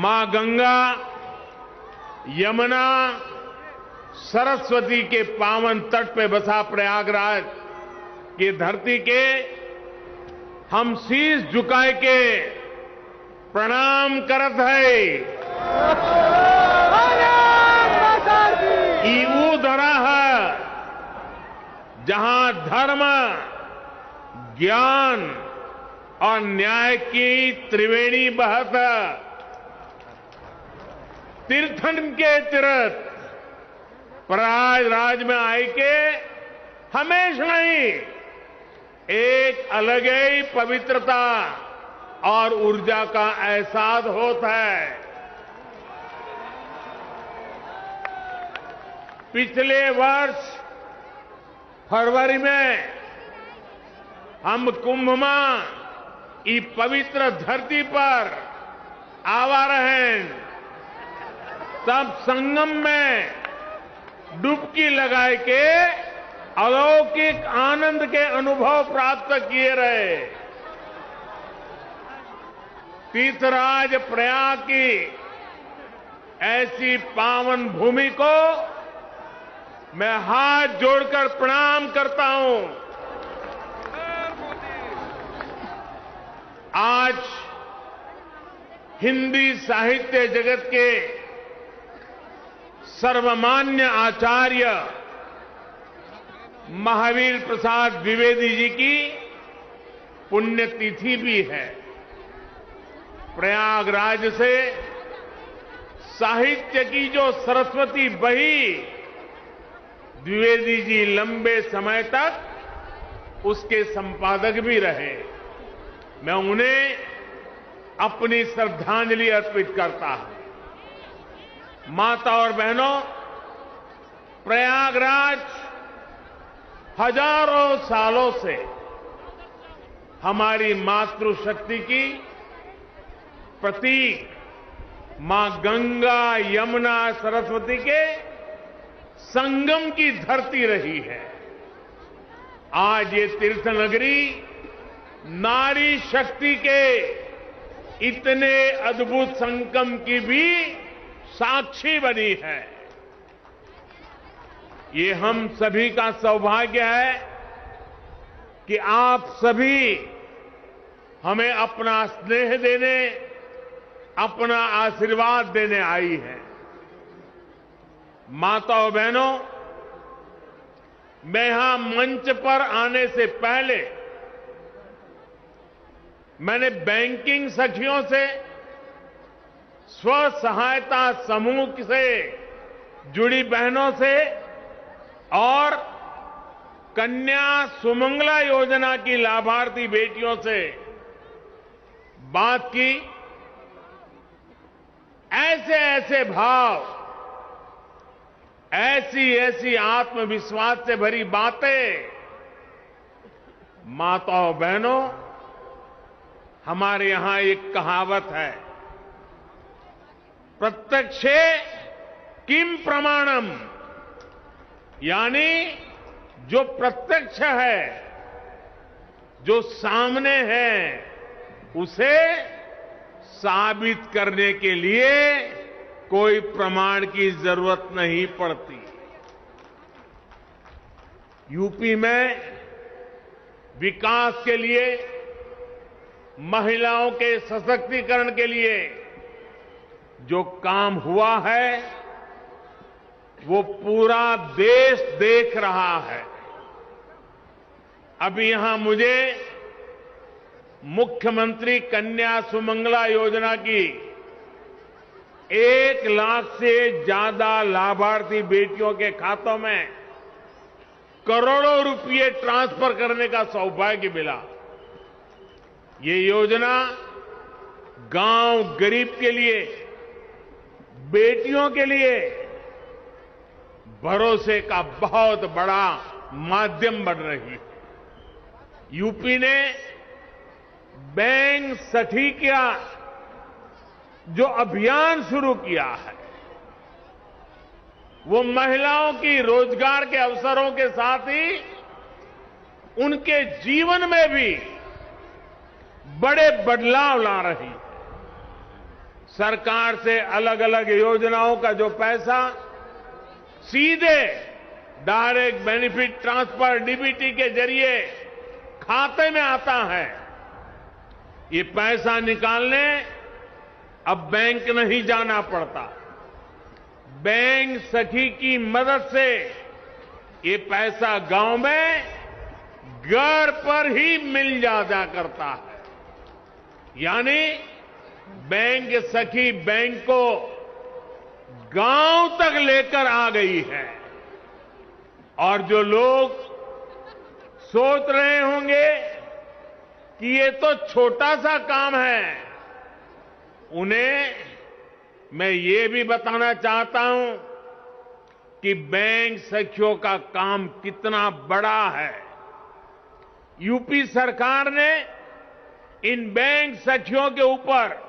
मां गंगा, यमुना, सरस्वती के पावन तट पे बसा प्रयागराज की धरती के हम शीश झुकाए के प्रणाम करत है। ई वो धरा है जहां धर्म, ज्ञान और न्याय की त्रिवेणी बहत। तीर्थन के तीर्थ प्रयागराज में आए के हमेशा ही एक अलग ही पवित्रता और ऊर्जा का एहसास होता है। पिछले वर्ष फरवरी में हम कुंभ में इस पवित्र धरती पर आवा रहे, तब संगम में डुबकी लगाए के अलौकिक आनंद के अनुभव प्राप्त किए रहे। तीर्थराज प्रयाग की ऐसी पावन भूमि को मैं हाथ जोड़कर प्रणाम करता हूं। आज हिंदी साहित्य जगत के सर्वमान्य आचार्य महावीर प्रसाद द्विवेदी जी की पुण्यतिथि भी है। प्रयागराज से साहित्य की जो सरस्वती बही, द्विवेदी जी लंबे समय तक उसके संपादक भी रहे। मैं उन्हें अपनी श्रद्धांजलि अर्पित करता हूं। माता और बहनों, प्रयागराज हजारों सालों से हमारी मातृशक्ति की प्रतीक मां गंगा, यमुना, सरस्वती के संगम की धरती रही है। आज ये तीर्थ नगरी नारी शक्ति के इतने अद्भुत संगम की भी साक्षी बनी है। ये हम सभी का सौभाग्य है कि आप सभी हमें अपना स्नेह देने, अपना आशीर्वाद देने आई हैं। माताओं बहनों, मैं यहां मंच पर आने से पहले मैंने बैंकिंग सखियों से, स्व सहायता समूह से जुड़ी बहनों से और कन्या सुमंगला योजना की लाभार्थी बेटियों से बात की। ऐसे ऐसे भाव, ऐसी ऐसी आत्मविश्वास से भरी बातें, माताओं बहनों, हमारे यहां एक कहावत है, प्रत्यक्षे किम प्रमाणम, यानी जो प्रत्यक्ष है, जो सामने है, उसे साबित करने के लिए कोई प्रमाण की जरूरत नहीं पड़ती। यूपी में विकास के लिए, महिलाओं के सशक्तिकरण के लिए जो काम हुआ है, वो पूरा देश देख रहा है। अभी यहां मुझे मुख्यमंत्री कन्या सुमंगला योजना की 1 लाख से ज्यादा लाभार्थी बेटियों के खातों में करोड़ों रुपए ट्रांसफर करने का सौभाग्य मिला। ये योजना गांव गरीब के लिए, बेटियों के लिए भरोसे का बहुत बड़ा माध्यम बन रही है। यूपी ने बैंक सखिया जो अभियान शुरू किया है, वो महिलाओं की रोजगार के अवसरों के साथ ही उनके जीवन में भी बड़े बदलाव ला रही है। सरकार से अलग अलग योजनाओं का जो पैसा सीधे डायरेक्ट बेनिफिट ट्रांसफर डीबीटी के जरिए खाते में आता है, ये पैसा निकालने अब बैंक नहीं जाना पड़ता। बैंक सखी की मदद से ये पैसा गांव में घर पर ही मिल जाया करता है। यानी बैंक सखी बैंक को गांव तक लेकर आ गई है। और जो लोग सोच रहे होंगे कि ये तो छोटा सा काम है, उन्हें मैं ये भी बताना चाहता हूं कि बैंक सखियों का काम कितना बड़ा है। यूपी सरकार ने इन बैंक सखियों के ऊपर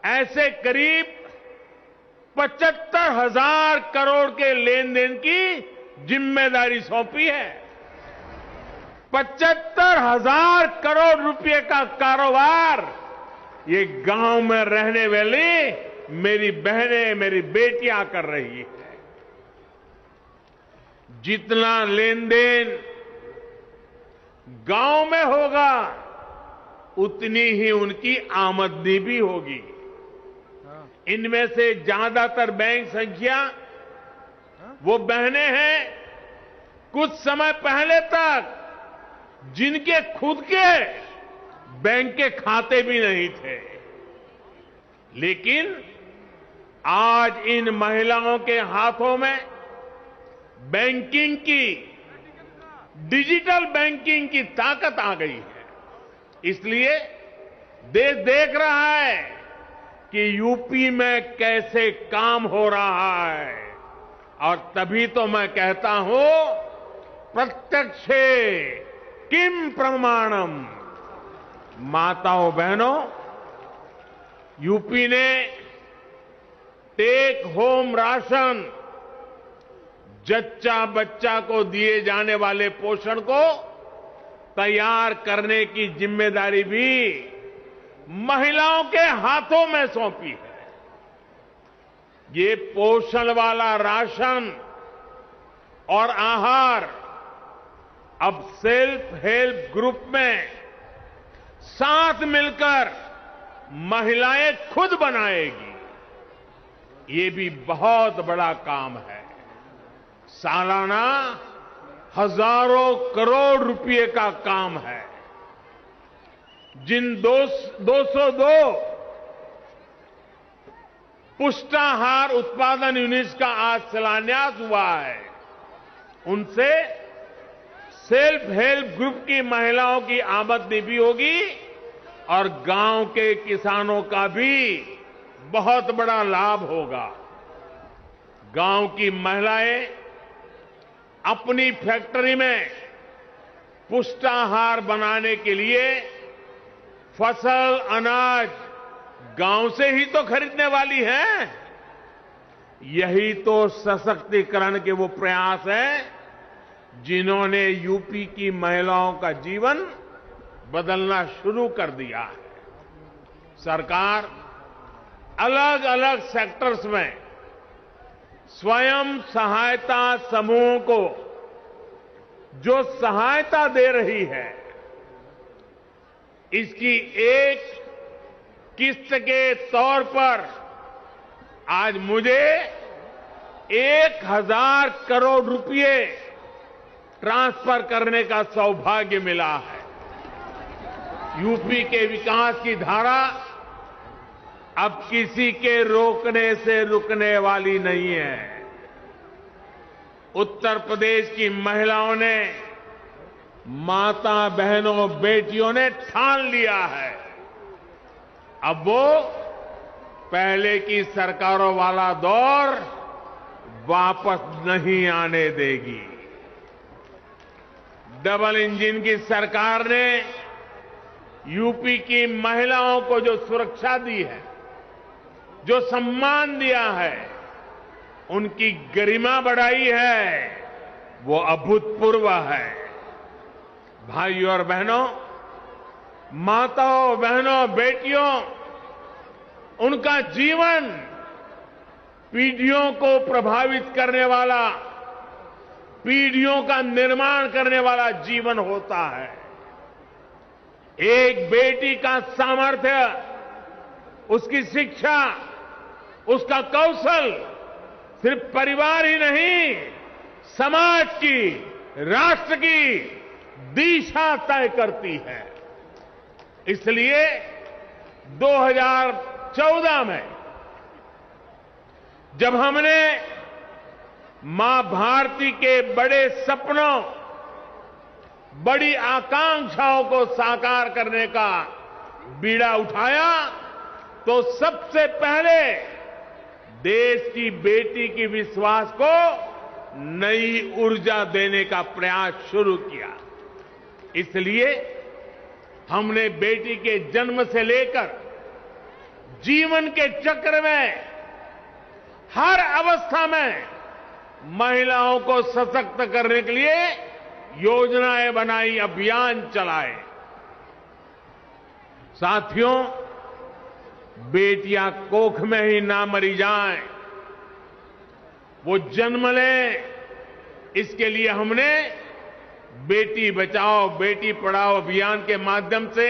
ऐसे करीब 75,000 करोड़ के लेन देन की जिम्मेदारी सौंपी है। 75,000 करोड़ रुपए का कारोबार ये गांव में रहने वाली मेरी बहनें, मेरी बेटियां कर रही है। जितना लेन देन गांव में होगा, उतनी ही उनकी आमदनी भी होगी। इनमें से ज्यादातर बैंक संख्या वो बहनें हैं कुछ समय पहले तक जिनके खुद के बैंक के खाते भी नहीं थे, लेकिन आज इन महिलाओं के हाथों में बैंकिंग की, डिजिटल बैंकिंग की ताकत आ गई है। इसलिए देश देख रहा है कि यूपी में कैसे काम हो रहा है। और तभी तो मैं कहता हूं, प्रत्यक्षे किम प्रमाणम। माताओं बहनों, यूपी ने टेक होम राशन, जच्चा बच्चा को दिए जाने वाले पोषण को तैयार करने की जिम्मेदारी भी महिलाओं के हाथों में सौंपी है। ये पोषण वाला राशन और आहार अब सेल्फ हेल्प ग्रुप में साथ मिलकर महिलाएं खुद बनाएगी। ये भी बहुत बड़ा काम है। सालाना हजारों करोड़ रुपए का काम है। जिन 202 पुष्टाहार उत्पादन यूनिट्स का आज शिलान्यास हुआ है, उनसे सेल्फ हेल्प ग्रुप की महिलाओं की आमदनी भी होगी और गांव के किसानों का भी बहुत बड़ा लाभ होगा। गांव की महिलाएं अपनी फैक्ट्री में पुष्टाहार बनाने के लिए फसल, अनाज गांव से ही तो खरीदने वाली है। यही तो सशक्तिकरण के वो प्रयास हैं जिन्होंने यूपी की महिलाओं का जीवन बदलना शुरू कर दिया है। सरकार अलग अलग सेक्टर्स में स्वयं सहायता समूहों को जो सहायता दे रही है, इसकी एक किस्त के तौर पर आज मुझे 1,000 करोड़ रुपए ट्रांसफर करने का सौभाग्य मिला है। यूपी के विकास की धारा अब किसी के रोकने से रुकने वाली नहीं है। उत्तर प्रदेश की महिलाओं ने, माता बहनों, बेटियों ने ठान लिया है, अब वो पहले की सरकारों वाला दौर वापस नहीं आने देगी। डबल इंजन की सरकार ने यूपी की महिलाओं को जो सुरक्षा दी है, जो सम्मान दिया है, उनकी गरिमा बढ़ाई है, वो अभूतपूर्व है। भाइयों और बहनों, माताओं, बहनों, बेटियों, उनका जीवन पीढ़ियों को प्रभावित करने वाला, पीढ़ियों का निर्माण करने वाला जीवन होता है। एक बेटी का सामर्थ्य, उसकी शिक्षा, उसका कौशल सिर्फ परिवार ही नहीं, समाज की, राष्ट्र की दिशा तय करती है। इसलिए 2014 में जब हमने मां भारती के बड़े सपनों, बड़ी आकांक्षाओं को साकार करने का बीड़ा उठाया, तो सबसे पहले देश की बेटी की विश्वास को नई ऊर्जा देने का प्रयास शुरू किया। इसलिए हमने बेटी के जन्म से लेकर जीवन के चक्र में हर अवस्था में महिलाओं को सशक्त करने के लिए योजनाएं बनाई, अभियान चलाए। साथियों, बेटियां कोख में ही ना मरी जाएं, वो जन्म लें, इसके लिए हमने बेटी बचाओ बेटी पढ़ाओ अभियान के माध्यम से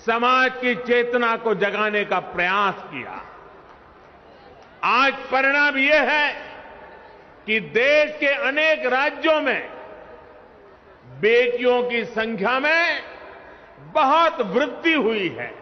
समाज की चेतना को जगाने का प्रयास किया। आज परिणाम यह है कि देश के अनेक राज्यों में बेटियों की संख्या में बहुत वृद्धि हुई है।